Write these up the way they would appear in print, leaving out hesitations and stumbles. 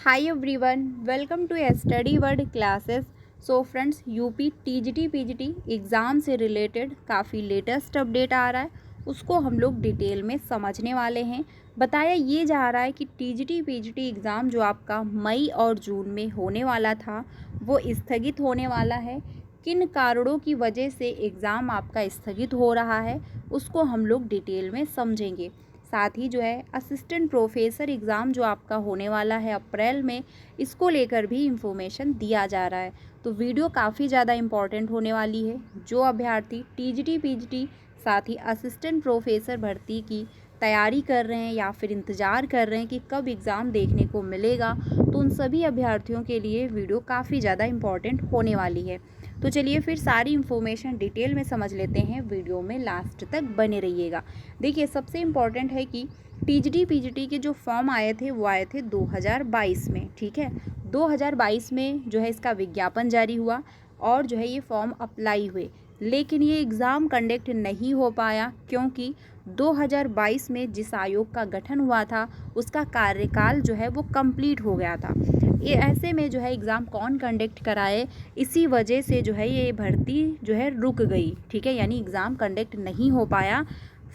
Hi everyone, welcome to Study World Classes। So friends UP TGT PGT exam से related काफ़ी latest update आ रहा है, उसको हम लोग डिटेल में समझने वाले हैं। बताया ये जा रहा है कि टीजीटी पीजीटी एग्ज़ाम जो आपका मई और जून में होने वाला था वो स्थगित होने वाला है। किन कारणों की वजह से एग्ज़ाम आपका स्थगित हो रहा है उसको हम लोग डिटेल में समझेंगे। साथ ही जो है असिस्टेंट प्रोफेसर एग्ज़ाम जो आपका होने वाला है अप्रैल में, इसको लेकर भी इंफॉर्मेशन दिया जा रहा है। तो वीडियो काफ़ी ज़्यादा इम्पॉर्टेंट होने वाली है। जो अभ्यर्थी टीजीटी पीजीटी साथ ही असिस्टेंट प्रोफेसर भर्ती की तैयारी कर रहे हैं या फिर इंतज़ार कर रहे हैं कि कब एग्ज़ाम देखने को मिलेगा, तो उन सभी अभ्यर्थियों के लिए वीडियो काफ़ी ज़्यादा इम्पॉर्टेंट होने वाली है। तो चलिए फिर सारी इन्फॉर्मेशन डिटेल में समझ लेते हैं, वीडियो में लास्ट तक बने रहिएगा। देखिए सबसे इम्पॉर्टेंट है कि टीजीटी पीजीटी के जो फॉर्म आए थे वो आए थे 2022 में, ठीक है। 2022 में जो है इसका विज्ञापन जारी हुआ और जो है ये फॉर्म अप्लाई हुए, लेकिन ये एग्ज़ाम कंडक्ट नहीं हो पाया क्योंकि 2022 में जिस आयोग का गठन हुआ था उसका कार्यकाल जो है वो कंप्लीट हो गया था। ये ऐसे में जो है एग्ज़ाम कौन कंडक्ट कराए, इसी वजह से जो है ये भर्ती जो है रुक गई, ठीक है। यानी एग्ज़ाम कंडक्ट नहीं हो पाया,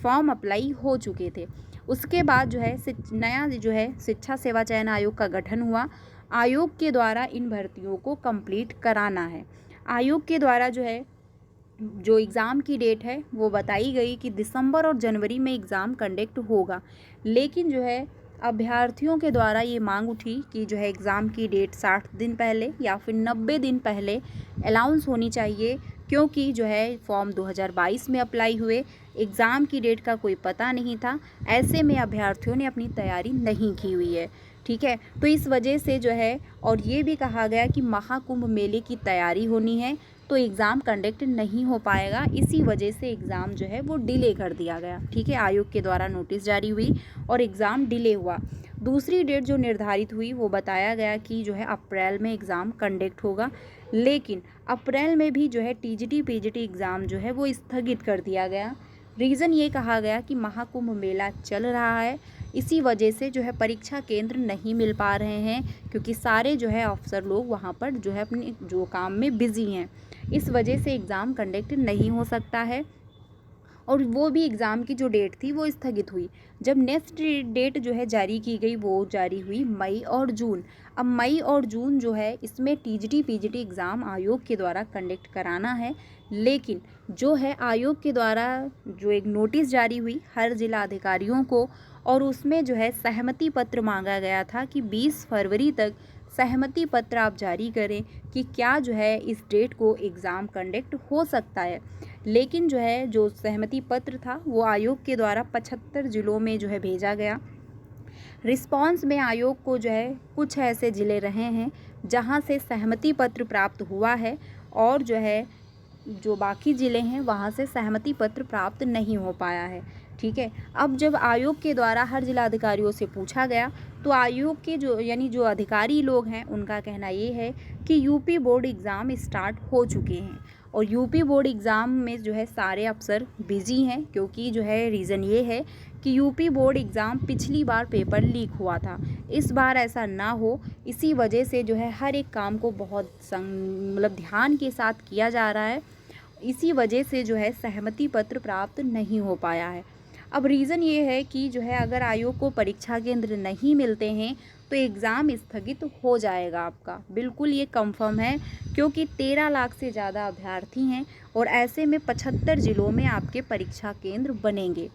फॉर्म अप्लाई हो चुके थे। उसके बाद जो है नया जो है शिक्षा सेवा चयन आयोग का गठन हुआ। आयोग के द्वारा इन भर्तियों को कंप्लीट कराना है। आयोग के द्वारा जो है जो एग्ज़ाम की डेट है वो बताई गई कि दिसंबर और जनवरी में एग्ज़ाम कंडक्ट होगा, लेकिन जो है अभ्यर्थियों के द्वारा ये मांग उठी कि जो है एग्ज़ाम की डेट 60 दिन पहले या फिर 90 दिन पहले अनाउंस होनी चाहिए, क्योंकि जो है फॉर्म 2022 में अप्लाई हुए, एग्ज़ाम की डेट का कोई पता नहीं था। ऐसे में अभ्यर्थियों ने अपनी तैयारी नहीं की हुई है, ठीक है। तो इस वजह से जो है और ये भी कहा गया कि महाकुंभ मेले की तैयारी होनी है, तो एग्ज़ाम कंडक्ट नहीं हो पाएगा। इसी वजह से एग्ज़ाम जो है वो डिले कर दिया गया, ठीक है। आयोग के द्वारा नोटिस जारी हुई और एग्ज़ाम डिले हुआ। दूसरी डेट जो निर्धारित हुई वो बताया गया कि जो है अप्रैल में एग्ज़ाम कंडक्ट होगा, लेकिन अप्रैल में भी जो है टीजीटी पीजीटी एग्ज़ाम जो है वो स्थगित कर दिया गया। रीज़न ये कहा गया कि महाकुंभ मेला चल रहा है, इसी वजह से जो है परीक्षा केंद्र नहीं मिल पा रहे हैं, क्योंकि सारे जो है अफसर लोग वहाँ पर जो है अपने जो काम में बिज़ी हैं। इस वजह से एग्ज़ाम कंडक्ट नहीं हो सकता है और वो भी एग्ज़ाम की जो डेट थी वो स्थगित हुई। जब नेक्स्ट डेट जो है जारी की गई वो जारी हुई मई और जून। अब मई और जून जो है इसमें टीजीटी पीजीटी एग्ज़ाम आयोग के द्वारा कंडक्ट कराना है, लेकिन जो है आयोग के द्वारा जो एक नोटिस जारी हुई हर जिला अधिकारियों को, और उसमें जो है सहमति पत्र मांगा गया था कि 20 फरवरी तक सहमति पत्र आप जारी करें कि क्या जो है इस डेट को एग्ज़ाम कंडक्ट हो सकता है। लेकिन जो है जो सहमति पत्र था वो आयोग के द्वारा 75 ज़िलों में जो है भेजा गया। रिस्पांस में आयोग को जो है कुछ ऐसे ज़िले रहे हैं जहां से सहमति पत्र प्राप्त हुआ है, और जो है जो बाकी ज़िले हैं वहाँ से सहमति पत्र प्राप्त नहीं हो पाया है, ठीक है। अब जब आयोग के द्वारा हर जिला अधिकारियों से पूछा गया तो आयोग के जो यानी जो अधिकारी लोग हैं उनका कहना ये है कि यूपी बोर्ड एग्ज़ाम स्टार्ट हो चुके हैं, और यूपी बोर्ड एग्ज़ाम में जो है सारे अफसर बिज़ी हैं, क्योंकि जो है रीज़न ये है कि यूपी बोर्ड एग्ज़ाम पिछली बार पेपर लीक हुआ था, इस बार ऐसा ना हो, इसी वजह से जो है हर एक काम को बहुत मतलब ध्यान के साथ किया जा रहा है। इसी वजह से जो है सहमति पत्र प्राप्त नहीं हो पाया है। अब रीज़न ये है कि जो है अगर आयोग को परीक्षा केंद्र नहीं मिलते हैं तो एग्ज़ाम स्थगित हो जाएगा आपका, बिल्कुल ये कंफर्म है, क्योंकि 13 लाख से ज़्यादा अभ्यर्थी हैं और ऐसे में 75 ज़िलों में आपके परीक्षा केंद्र बनेंगे।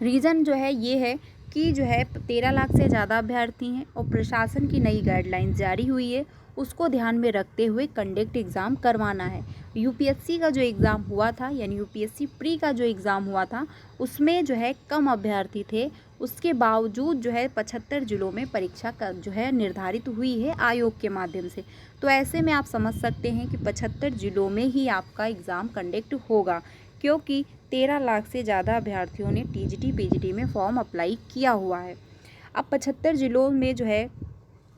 रीज़न जो है ये है कि जो है 13 लाख से ज़्यादा अभ्यर्थी हैं और प्रशासन की नई गाइडलाइंस जारी हुई है, उसको ध्यान में रखते हुए कंडक्ट एग्ज़ाम करवाना है। यूपीएससी का जो एग्ज़ाम हुआ था यानी यूपीएससी प्री का जो एग्ज़ाम हुआ था उसमें जो है कम अभ्यर्थी थे, उसके बावजूद जो है 75 ज़िलों में परीक्षा का जो है निर्धारित हुई है आयोग के माध्यम से। तो ऐसे में आप समझ सकते हैं कि 75 ज़िलों में ही आपका एग्ज़ाम कंडक्ट होगा, क्योंकि 13 लाख से ज़्यादा अभ्यर्थियों ने टीजीटी पीजीटी में फॉर्म अप्लाई किया हुआ है। अब 75 ज़िलों में जो है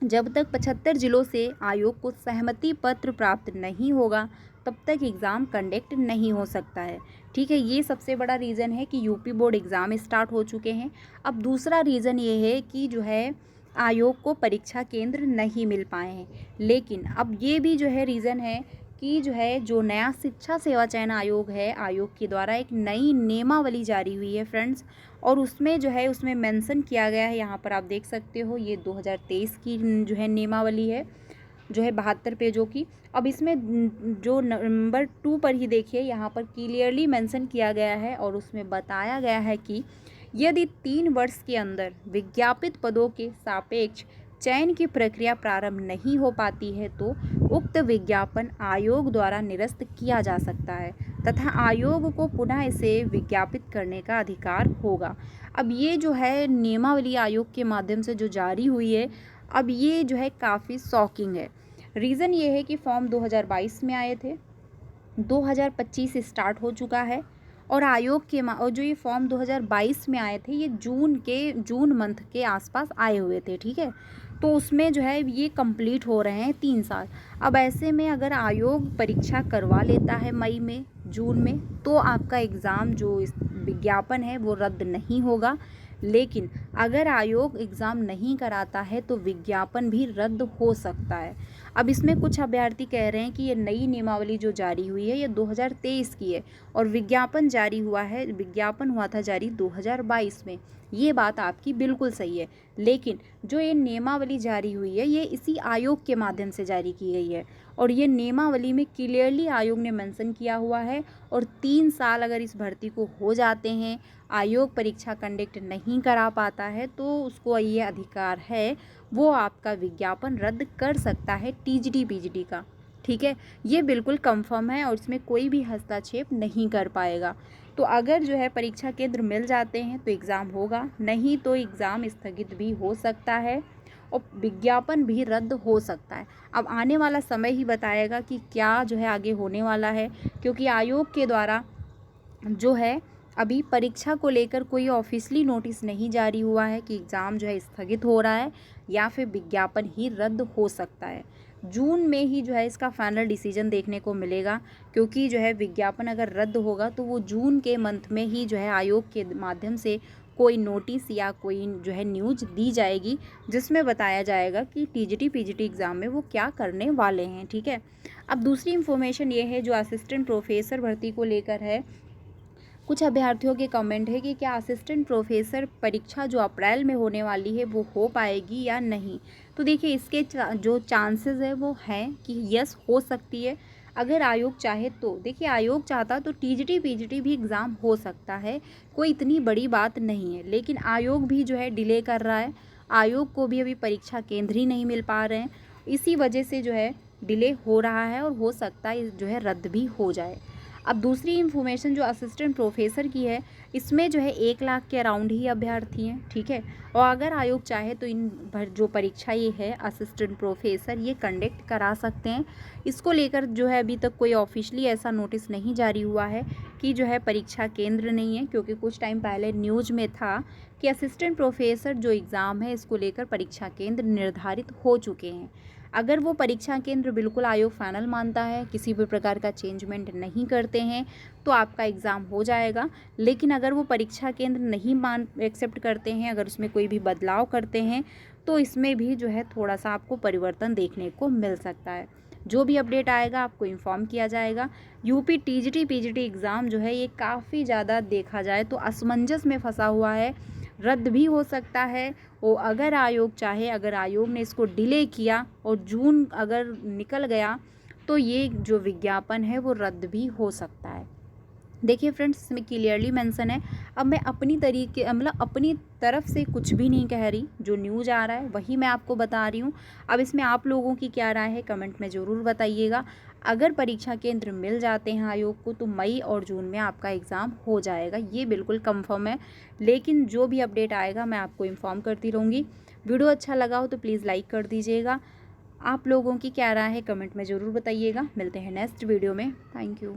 जब तक 75 ज़िलों से आयोग को सहमति पत्र प्राप्त नहीं होगा तब तक एग्ज़ाम कंडक्ट नहीं हो सकता है, ठीक है। ये सबसे बड़ा रीज़न है कि यूपी बोर्ड एग्ज़ाम स्टार्ट हो चुके हैं। अब दूसरा रीज़न ये है कि जो है आयोग को परीक्षा केंद्र नहीं मिल पाए हैं। लेकिन अब ये भी जो है रीज़न है कि जो नया शिक्षा सेवा चयन आयोग है, आयोग के द्वारा एक नई नियमावली जारी हुई है फ्रेंड्स, और उसमें मेंशन किया गया है, यहाँ पर आप देख सकते हो, ये 2023 की जो है नियमावली है, जो है 72 पेजों की। अब इसमें जो नंबर 2 पर ही देखिए, यहाँ पर क्लियरली मेंशन किया गया है और उसमें बताया गया है कि यदि 3 वर्ष के अंदर विज्ञापित पदों के सापेक्ष चयन की प्रक्रिया प्रारंभ नहीं हो पाती है तो उक्त विज्ञापन आयोग द्वारा निरस्त किया जा सकता है तथा आयोग को पुनः इसे विज्ञापित करने का अधिकार होगा। अब ये जो है नियमावली आयोग के माध्यम से जो जारी हुई है, अब ये जो है काफ़ी शॉकिंग है। रीज़न ये है कि फॉर्म 2022 में आए थे, 2025 स्टार्ट हो चुका है, और आयोग के और जो ये फॉर्म 2022 में आए थे, ये जून मंथ के आसपास आए हुए थे, ठीक है। तो उसमें जो है ये कंप्लीट हो रहे हैं 3 साल। अब ऐसे में अगर आयोग परीक्षा करवा लेता है मई में, जून में, तो आपका एग्ज़ाम जो विज्ञापन है वो रद्द नहीं होगा। लेकिन अगर आयोग एग्ज़ाम नहीं कराता है तो विज्ञापन भी रद्द हो सकता है। अब इसमें कुछ अभ्यर्थी कह रहे हैं कि ये नई नियमावली जो जारी हुई है ये 2023 की है और विज्ञापन हुआ था जारी 2022 में। ये बात आपकी बिल्कुल सही है, लेकिन जो ये नियमावली जारी हुई है ये इसी आयोग के माध्यम से जारी की गई है और ये नियमावली में क्लियरली आयोग ने मेंशन किया हुआ है। और 3 साल अगर इस भर्ती को हो जाते हैं, आयोग परीक्षा कंडक्ट नहीं करा पाता है, तो उसको ये अधिकार है, वो आपका विज्ञापन रद्द कर सकता है टीजीटी पीजीटी का, ठीक है। ये बिल्कुल कंफर्म है और इसमें कोई भी हस्तक्षेप नहीं कर पाएगा। तो अगर जो है परीक्षा केंद्र मिल जाते हैं तो एग्ज़ाम होगा, नहीं तो एग्ज़ाम स्थगित भी हो सकता है और विज्ञापन भी रद्द हो सकता है। अब आने वाला समय ही बताएगा कि क्या जो है आगे होने वाला है, क्योंकि आयोग के द्वारा जो है अभी परीक्षा को लेकर कोई ऑफिशियली नोटिस नहीं जारी हुआ है कि एग्ज़ाम जो है स्थगित हो रहा है या फिर विज्ञापन ही रद्द हो सकता है। जून में ही जो है इसका फाइनल डिसीजन देखने को मिलेगा, क्योंकि जो है विज्ञापन अगर रद्द होगा तो वो जून के मंथ में ही जो है आयोग के माध्यम से कोई नोटिस या कोई जो है न्यूज़ दी जाएगी जिसमें बताया जाएगा कि टीजीटी पीजीटी एग्ज़ाम में वो क्या करने वाले हैं, ठीक है। अब दूसरी इन्फॉर्मेशन ये है जो असिस्टेंट प्रोफेसर भर्ती को लेकर है। कुछ अभ्यर्थियों के कमेंट है कि क्या असिस्टेंट प्रोफेसर परीक्षा जो अप्रैल में होने वाली है वो हो पाएगी या नहीं। तो देखिए इसके जो चांसेस है वो हैं कि यस हो सकती है, अगर आयोग चाहे तो। देखिए आयोग चाहता तो टीजीटी पीजीटी भी एग्ज़ाम हो सकता है, कोई इतनी बड़ी बात नहीं है, लेकिन आयोग भी जो है डिले कर रहा है, आयोग को भी अभी परीक्षा केंद्र ही नहीं मिल पा रहे हैं, इसी वजह से जो है डिले हो रहा है और हो सकता है जो है रद्द भी हो जाए। अब दूसरी इन्फॉर्मेशन जो असिस्टेंट प्रोफेसर की है, इसमें जो है 1 लाख के अराउंड ही अभ्यर्थी हैं, ठीक है। और अगर आयोग चाहे तो जो परीक्षा ये है असिस्टेंट प्रोफेसर ये कंडक्ट करा सकते हैं। इसको लेकर जो है अभी तक कोई ऑफिशियली ऐसा नोटिस नहीं जारी हुआ है कि जो है परीक्षा केंद्र नहीं है, क्योंकि कुछ टाइम पहले न्यूज़ में था कि असिस्टेंट प्रोफेसर जो एग्ज़ाम है इसको लेकर परीक्षा केंद्र निर्धारित हो चुके हैं। अगर वो परीक्षा केंद्र बिल्कुल आयोग फाइनल मानता है, किसी भी प्रकार का चेंजमेंट नहीं करते हैं, तो आपका एग्ज़ाम हो जाएगा। लेकिन अगर वो परीक्षा केंद्र नहीं एक्सेप्ट करते हैं, अगर उसमें कोई भी बदलाव करते हैं, तो इसमें भी जो है थोड़ा सा आपको परिवर्तन देखने को मिल सकता है। जो भी अपडेट आएगा आपको इन्फॉर्म किया जाएगा। यूपी टीजीटी पीजीटी एग्ज़ाम जो है ये काफ़ी ज़्यादा देखा जाए तो असमंजस में फंसा हुआ है, रद्द भी हो सकता है। वो अगर आयोग चाहे, अगर आयोग ने इसको डिले किया और जून अगर निकल गया तो ये जो विज्ञापन है वो रद्द भी हो सकता है। देखिए फ्रेंड्स इसमें क्लियरली मेंशन है। अब मैं अपनी तरफ से कुछ भी नहीं कह रही, जो न्यूज़ आ रहा है वही मैं आपको बता रही हूँ। अब इसमें आप लोगों की क्या राय है कमेंट में ज़रूर बताइएगा। अगर परीक्षा केंद्र मिल जाते हैं आयोग को तो मई और जून में आपका एग्ज़ाम हो जाएगा, ये बिल्कुल कंफर्म है। लेकिन जो भी अपडेट आएगा मैं आपको इन्फॉर्म करती रहूँगी। वीडियो अच्छा लगा हो तो प्लीज़ लाइक कर दीजिएगा। आप लोगों की क्या राय है कमेंट में ज़रूर बताइएगा। मिलते हैं नेक्स्ट वीडियो में। Thank you.